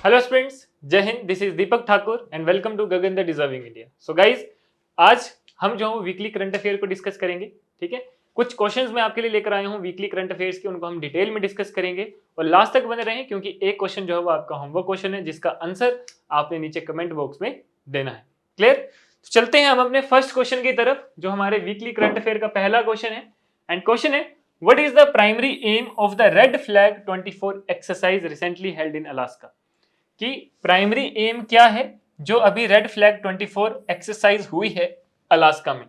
Hello students, जय हिंद। This is Deepak Thakur and welcome to Gagan the deserving India. So guys, आज हम जो वीकली करंट अफेयर को डिस्कस करेंगे। ठीक है, कुछ क्वेश्चंस मैं आपके लिए लेकर आया हूँ वीकली करंट अफेयर्स के, उनको हम डिटेल में डिस्कस करेंगे और लास्ट तक बने रहें क्योंकि एक क्वेश्चन जो है वो आपका होमवर्क क्वेश्चन है जिसका आंसर आपने नीचे कमेंट बॉक्स में देना है। क्लियर? तो चलते हैं हम अपने फर्स्ट क्वेश्चन की तरफ जो हमारे वीकली करंट अफेयर का पहला क्वेश्चन है। एंड क्वेश्चन है, what is the primary aim of the red flag 24 exercise recently held in Alaska? कि प्राइमरी एम क्या है जो अभी रेड फ्लैग 24 एक्सरसाइज हुई है अलास्का में।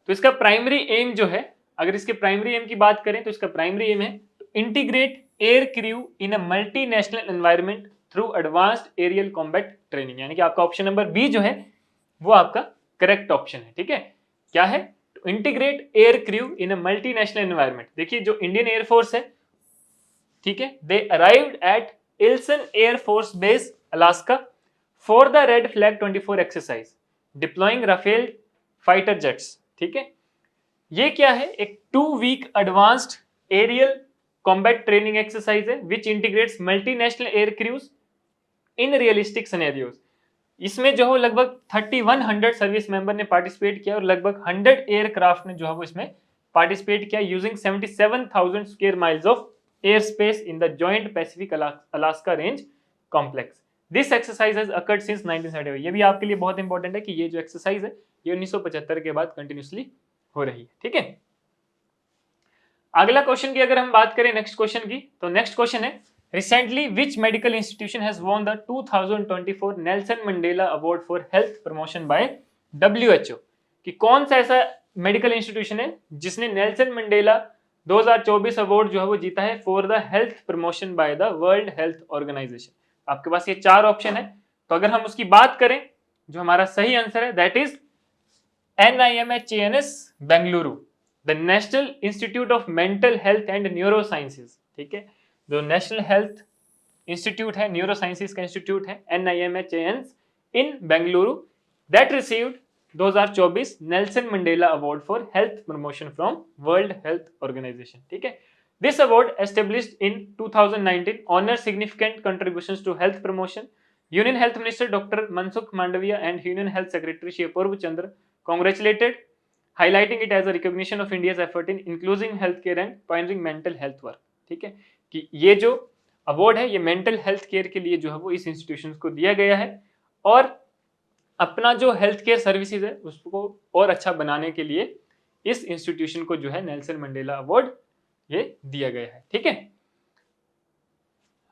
तो इसका प्राइमरी एम जो है, अगर इसके प्राइमरी एम की बात करें तो इसका प्राइमरी एम है integrate air crew in a multinational environment through advanced aerial combat training. यानी कि आपका ऑप्शन नंबर बी जो है वो आपका करेक्ट ऑप्शन है। ठीक है, क्या है? Integrate air crew in a multinational environment. देखिए, जो इंडियन एयरफोर्स है, ठीक है, they arrived at Ilsen Air Force Base, Alaska, for the Red Flag 24 exercise, deploying Rafale fighter jets. ठीक है, ये क्या है? एक 2-week advanced aerial combat training exercise है which integrates multinational air crews in realistic scenarios. इसमें जो है लगभग 3100 सर्विस मेंबर ने पार्टिसिपेट किया और लगभग 100 एयरक्राफ्ट ने जो है वो इसमें पार्टिसिपेट किया using 77,000 square miles of air space in the joint Pacific Alaska range complex. This exercise has occurred since 1975। ये भी आपके लिए बहुत इंपॉर्टेंट है कि ये जो एक्सरसाइज है ये 1975 के बाद कंटिन्यूसली हो रही है। ठीक है, अगला क्वेश्चन की अगर हम बात करें नेक्स्ट क्वेश्चन की, तो नेक्स्ट क्वेश्चन है, recently which medical institution has won the 2024 Nelson Mandela award for health promotion by WHO? कि कौन सा ऐसा मेडिकल इंस्टीट्यूशन है जिसने नेल्सन मंडेला 2024 अवार्ड जो है वो जीता है for the health promotion by the world health organization? आपके पास ये 4 ऑप्शन है, तो अगर हम उसकी बात करें, जो हमारा सही आंसर है that is NIMHANS Bengaluru, the national institute of mental health and neuro sciences. ठीक है, जो नेशनल हेल्थ इंस्टीट्यूट है, न्यूरो साइंसेज का इंस्टीट्यूट है, NIMHANS in Bengaluru, that received 2024 Nelson Mandela award for health promotion from world health organization. ठीक है, this award established in 2019 honour significant contributions to health promotion. Union health minister doctor Mansukh Mandaviya and union health secretary Shri Apoorva Chandra congratulated, highlighting it as a recognition of India's effort in inclusive healthcare and pioneering mental health work. ठीक है, कि ये जो award है ये mental health care के लिए जो है वो इस इंस्टीट्यूशन को दिया गया है और अपना जो हेल्थ केयर सर्विसेज है उसको और अच्छा बनाने के लिए इस इंस्टीट्यूशन को जो है नेल्सन मंडेला अवार्ड ये दिया गया है। ठीक है,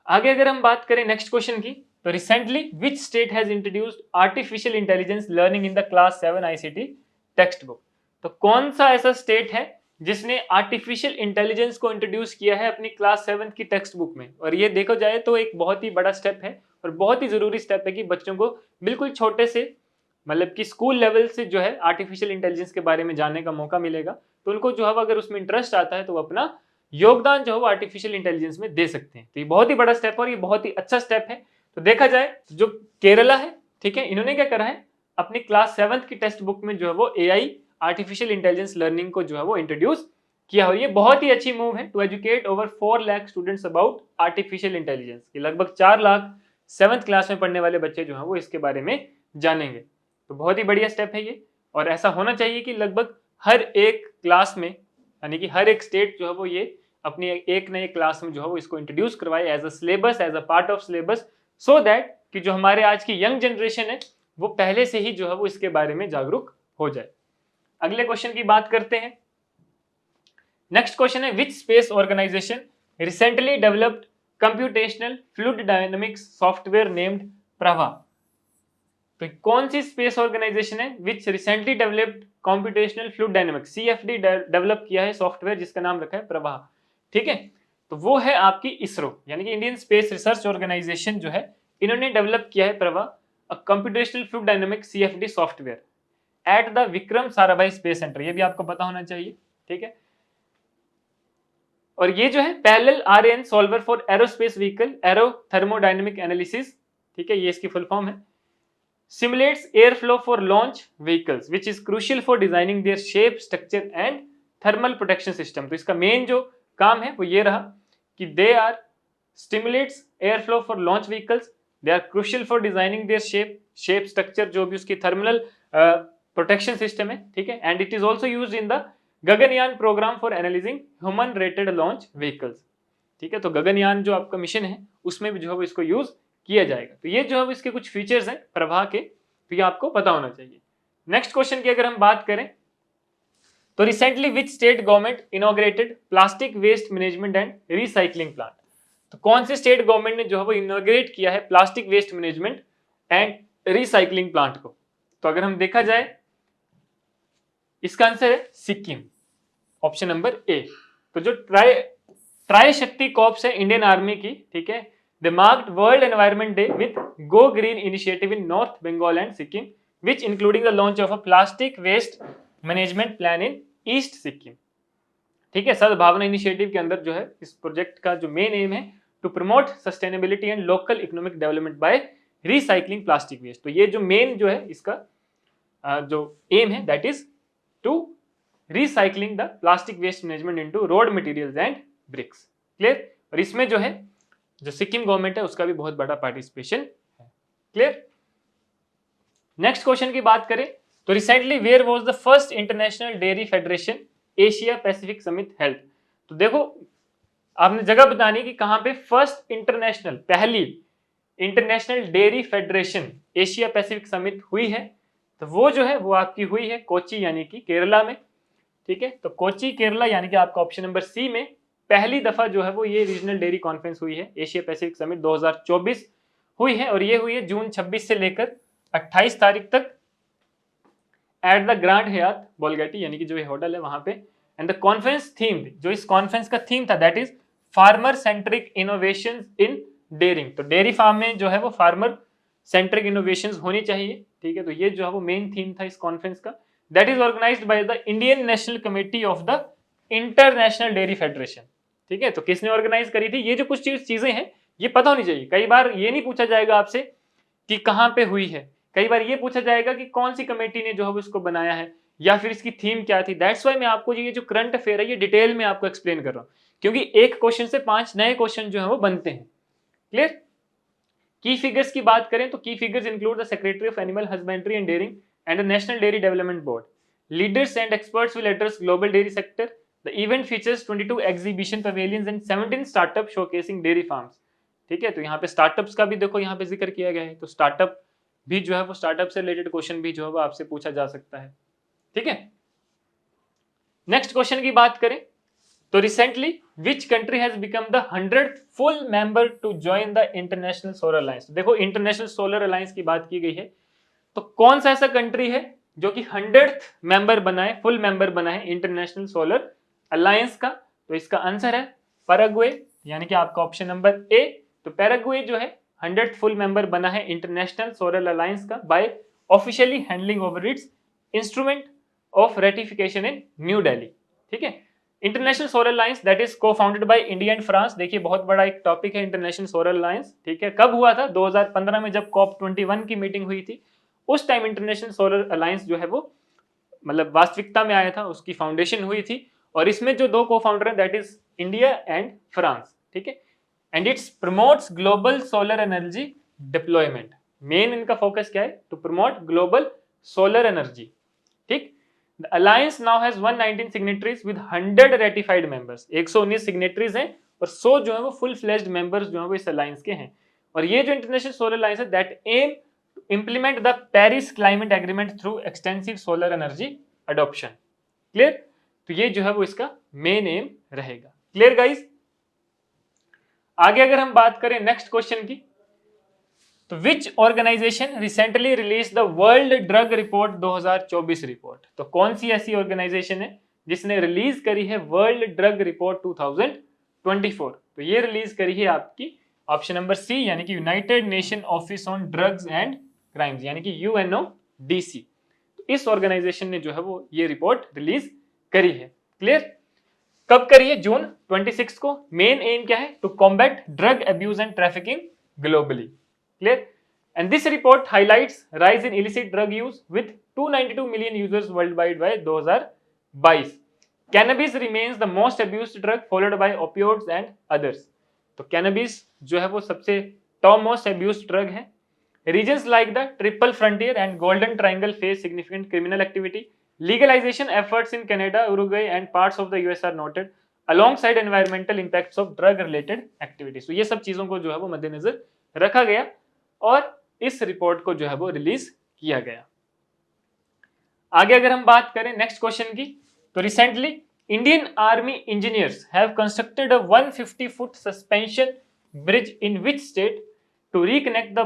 आगे अगर हम बात करें नेक्स्ट क्वेश्चन की, तो recently which state has introduced artificial intelligence learning in the class 7 ICT text book? तो कौन सा ऐसा स्टेट है जिसने आर्टिफिशियल इंटेलिजेंस को इंट्रोड्यूस किया है अपनी क्लास 7 की टेक्स्ट बुक में? और ये देखो जाए तो एक बहुत ही बड़ा स्टेप है और बहुत ही जरूरी स्टेप है कि बच्चों को बिल्कुल छोटे से, मतलब कि स्कूल लेवल से जो है आर्टिफिशियल इंटेलिजेंस के बारे में जानने का मौका मिलेगा। तो उनको जो है अगर उसमें इंटरेस्ट आता है तो वो अपना योगदान जो है वो आर्टिफिशियल इंटेलिजेंस में दे सकते हैं। तो ये बहुत ही बड़ा स्टेप है और ये बहुत ही अच्छा स्टेप है। तो देखा जाए जो केरला है, ठीक है, इन्होंने क्या करा है, अपनी क्लास 7 की टेक्स्ट बुक में जो है वो AI आर्टिफिशियल इंटेलिजेंस लर्निंग को जो है वो इंट्रोड्यूस किया और ये बहुत ही अच्छी मूव है to educate over 4 lakh students about artificial intelligence. कि लगभग 4 लाख 7th क्लास में पढ़ने वाले बच्चे जो है वो इसके बारे में जानेंगे। तो बहुत ही बढ़िया स्टेप है ये और ऐसा होना चाहिए कि लगभग हर एक क्लास में, यानी कि हर एक स्टेट जो है वो ये अपनी एक नए क्लास में जो है वो इसको इंट्रोड्यूस करवाए as a syllabus, as a part of syllabus, so that कि जो हमारे आज की यंग जनरेशन है वो पहले से ही जो है वो इसके बारे में जागरूक हो जाए। अगले क्वेश्चन की बात करते हैं। नेक्स्ट क्वेश्चन है, which space organisation recently developed computational fluid dynamics software named Prabha? तो कौन सी स्पेस ऑर्गेनाइजेशन है which recently developed computational fluid dynamics CFD develop किया है सॉफ्टवेयर जिसका नाम रखा है प्रभा? ठीक है, तो वो है आपकी इसरो, यानी कि इंडियन स्पेस रिसर्च ऑर्गेनाइजेशन जो है इन्होंने डेवलप किया है Prabha, a computational fluid dynamic CFD software at the Vikram Sarabhai space centre. ये भी आपको पता होना चाहिए। ठीक है, और ये जो है parallel RAN solver for aerospace vehicle arrow thermodynamic analysis, ठीक है, ये इसकी फुल फॉर्म है, simulates airflow for launch vehicles which is crucial for designing their shape, structure and thermal protection system। तो इसका मेन जो काम है वो ये रहा कि they are stimulates air flow for launch vehicles, they are crucial for designing their shape structure, जो भी उसकी थर्मल प्रोटेक्शन सिस्टम है, ठीक है, and it is also use in the Gaganyaan programme for analysing human rated launch vehicles, ठीक है। तो गगनयान जो आपका मिशन है उसमें भी जो है वो इसको यूज किया जाएगा। तो ये जो है इसके कुछ फीचर्स हैं प्रभा के, तो ये आपको पता होना चाहिए। नेक्स्ट क्वेश्चन की अगर हम बात करें तो recently which state government inaugurated plastic waste management and recycling plant, तो कौन से स्टेट गवर्नमेंट ने जो है वो इनॉग्रेट किया है plastic waste management and recycling plant को, तो अगर हम देखा जाए इसका आंसर है सिक्किम, ऑप्शन नंबर ए। तो जो ट्राई शक्ति कॉर्प्स है इंडियन आर्मी की, ठीक है, they marked world environment day with go green initiative in north Bengal and Sikkim which including the launch of a plastic waste management plan in east Sikkim, ठीक है। सद्भावना इनिशिएटिव के अंदर जो है इस प्रोजेक्ट का जो मेन एम है to promote sustainability and local economic development by recycling plastic waste. तो ये जो मेन जो है इसका जो एम है that is to recycling the plastic waste management into road materials and bricks, clear. और इसमें जो है जो सिक्किम गवर्नमेंट है उसका भी बहुत बड़ा पार्टिसिपेशन है, क्लियर। नेक्स्ट क्वेश्चन की बात करें तो recently where was the first international dairy federation Asia Pacific summit held, तो देखो आपने जगह बतानी कि कहां पे फर्स्ट इंटरनेशनल पहली international dairy federation Asia Pacific summit हुई है, तो वो जो है वो आपकी हुई है कोची यानी कि केरला में, ठीक है। तो कोची केरला यानी कि आपका ऑप्शन नंबर सी में पहली दफा जो है वो ये रीजनल डेयरी कॉन्फ्रेंस हुई है, एशिया पैसिफिक समिट 2024 हुई है, और ये हुई है जून 26 से लेकर 28 तारीख तक एट द ग्रांड हयात बोलगेटी यानी कि जो ये होटल है वहां पे। एंड द कॉन्फ्रेंस थीम, जो इस कॉन्फ्रेंस का थीम था that is farmer centric innovation in dairying, तो डेयरी फार्म में जो है वो फार्मर सेंट्रिक इनोवेशंस होनी चाहिए, ठीक है। तो ये जो है वो मेन थीम था इस कॉन्फ्रेंस का, that is organised by the Indian national committee of the international dairy federation, ठीक है। तो किसने ऑर्गेनाइज करी थी, ये जो कुछ चीजें हैं ये पता होनी चाहिए। कई बार ये नहीं पूछा जाएगा आपसे कि कहां पे हुई है, कई बार ये पूछा जाएगा कि कौन सी कमेटी ने जो है इसको बनाया है या फिर इसकी थीम क्या थी। दैट्स वाई मैं आपको ये जो करंट अफेयर है ये डिटेल में आपको एक्सप्लेन कर रहा हूं, क्योंकि एक क्वेश्चन से 5 नए क्वेश्चन जो है वो बनते हैं, क्लियर। की फिगर्स की बात करें तो की figures include the secretary of animal husbandry and dairying and the national dairy development board, leaders and experts will address global dairy sector, the event features 22 exhibition pavilions and 17 startup showcasing dairy farms, ठीक है। तो यहाँ पे startups का भी देखो यहाँ पे जिक्र किया गया है, तो स्टार्टअप भी जो है वो स्टार्टअप से रिलेटेड क्वेश्चन भी जो है वो आपसे पूछा जा सकता है, ठीक है। नेक्स्ट क्वेश्चन की बात करें तो recently which country has become the 100th full member to join the international solar alliance. देखो इंटरनेशनल सोलर अलायंस की बात की गई है, तो कौन सा ऐसा कंट्री है जो कि 100th मेंबर बना है, फुल मेंबर बना है इंटरनेशनल सोलर अलायंस का, तो इसका आंसर है पैराग्वे यानी कि आपका ऑप्शन नंबर ए। तो पैराग्वे जो है 100th फुल मेंबर बना है इंटरनेशनल सोलर अलायंस का by officially handling over its instrument of ratification in new Delhi, ठीक है। International solar alliance that is cofounded by India and France, देखिए बहुत बड़ा एक टॉपिक है इंटरनेशनल सोलर अलायंस, ठीक है। कब हुआ था, 2015 में जब COP21 की मीटिंग हुई थी, उस टाइम इंटरनेशनल सोलर अलायंस जो है वो मतलब वास्तविकता में आया था, उसकी फाउंडेशन हुई थी, और इसमें जो दो को फाउंडर है that is India and France, ठीक है। And it's promotes global solar energy deployment, main इनका फोकस क्या है, to promote global solar energy, ठीक। The alliance now has 119 signatories with 100 ratified members, 119 signatories हैं और 100 जो है वो full fledged members जो है वो इस alliance के हैं। और ये जो international solar alliance है that aim to implement the Paris climate agreement through extensive solar energy adoption, clear। तो ये जो है वो इसका मेन एम रहेगा, क्लियर गाइस। आगे अगर हम बात करें नेक्स्ट क्वेश्चन की, तो which organisation recently release the world drug report 2024 report, तो कौन सी ऐसी ऑर्गेनाइजेशन है जिसने रिलीज करी है वर्ल्ड ड्रग रिपोर्ट 2024, तो ये रिलीज करी है आपकी ऑप्शन नंबर सी यानी कि United nation office on drugs and crimes यानी कि UNODC। तो इस ऑर्गेनाइजेशन ने जो है वो ये रिपोर्ट रिलीज करी है, क्लियर। कब करी है, जून 26 को। मेन एम क्या है, to combat drug abuse and trafficking globally, clear, and this report highlights rise in illicit drug use with 292 million users worldwide by 2022. Cannabis remains the most abused drug followed by opioids and others. तो cannabis जो है वो सबसे top most abuse drug है। Reasons like the triple frontier and golden triangle face significant criminal activity. Legalisation efforts in Canada, Uruguay and parts of the US are noted alongside environmental impacts of drug related activities. तो ये सब चीजों को जो है वो मद्देनजर रखा गया और इस रिपोर्ट को जो है वो रिलीज किया गया। आगे अगर हम बात करें नेक्स्ट क्वेश्चन की, तो recently Indian army engineers have constructed a 150 foot suspension bridge in which state to reconnect the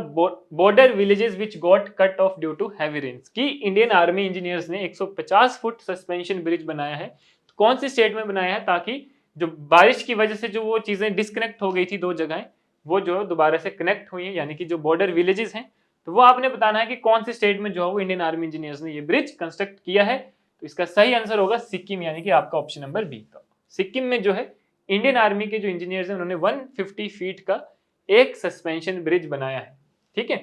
border villages which got cut off due to heavy rains. की इंडियन आर्मी इंजीनियर्स ने 150 foot suspension bridge बनाया है। तो कौन सी state में बनाया है, ताकि जो बारिश की वजह से जो वो चीजें डिस्कनेक्ट हो गई थी, दो जगहें वो जो दोबारा से कनेक्ट हुई है, यानी कि जो बॉर्डर विलेजेस हैं, तो वो आपने बताना है कि कौन सी स्टेट में जो है वो इंडियन आर्मी इंजीनियर्स ने ये ब्रिज कंस्ट्रक्ट किया है। तो इसका सही आंसर होगा सिक्किम, यानी कि आपका ऑप्शन नंबर बी। तो सिक्किम में जो है इंडियन आर्मी के जो इंजीनियर्स हैं उन्होंने 150 फीट का एक सस्पेंशन ब्रिज बनाया है। ठीक है,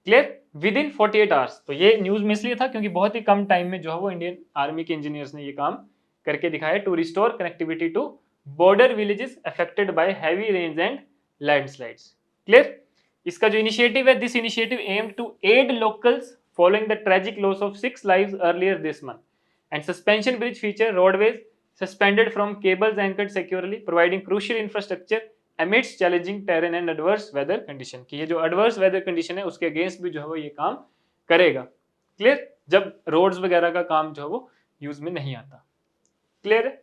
क्लियर, विद इन 48 आवर्स। तो ये न्यूज में इसलिए था क्योंकि बहुत ही कम टाइम में जो है वो इंडियन आर्मी के इंजीनियर्स ने ये काम करके दिखाया to restore connectivity to border villages affected by heavy rains and landslides. Clear, इसका जो इनिशिएटिव है, this initiative aimed to aid locals following the tragic loss of 6 lives earlier this month, and suspension bridge feature roadways suspended from cables anchored securely, providing crucial infrastructure amidst challenging terrain and adverse weather condition। कि ये जो adverse weather condition है उसके against भी जो है वो ये काम करेगा। क्लियर, जब रोड्स वगैरह का काम जो है वो यूज में नहीं आता। क्लियर है।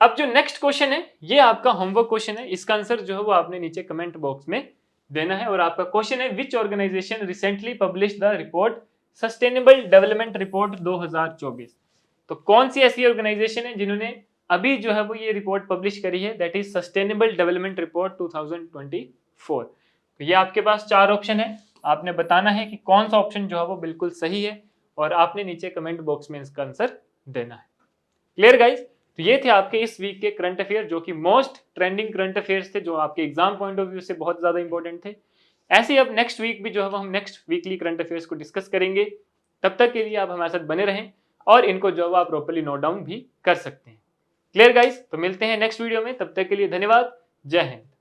अब जो नेक्स्ट क्वेश्चन है ये आपका होमवर्क क्वेश्चन है, इसका आंसर जो है वो आपने नीचे कमेंट बॉक्स में देना है। और आपका क्वेश्चन है, which organisation recently publish the report sustainable development report 2024। तो कौन सी ऐसी ऑर्गेनाइजेशन है जिन्होंने अभी जो है वो ये रिपोर्ट पब्लिश करी है, that is sustainable development report 2024। तो ये आपके पास 4 ऑप्शन है, आपने बताना है कि कौन सा ऑप्शन जो है वो बिल्कुल सही है और आपने नीचे कमेंट बॉक्स में इसका आंसर देना है। क्लियर गाइज, तो ये थे आपके इस वीक के करंट अफेयर, जो कि मोस्ट ट्रेंडिंग करंट अफेयर्स थे, जो आपके एग्जाम पॉइंट ऑफ व्यू से बहुत ज्यादा इंपॉर्टेंट थे। ऐसे ही अब नेक्स्ट वीक भी जो है वो हम नेक्स्ट वीकली करंट अफेयर्स को डिस्कस करेंगे। तब तक के लिए आप हमारे साथ बने रहें और इनको जो है आप प्रॉपर्ली नोट डाउन भी कर सकते हैं। क्लियर गाइज, तो मिलते हैं नेक्स्ट वीडियो में, तब तक के लिए धन्यवाद, जय हिंद।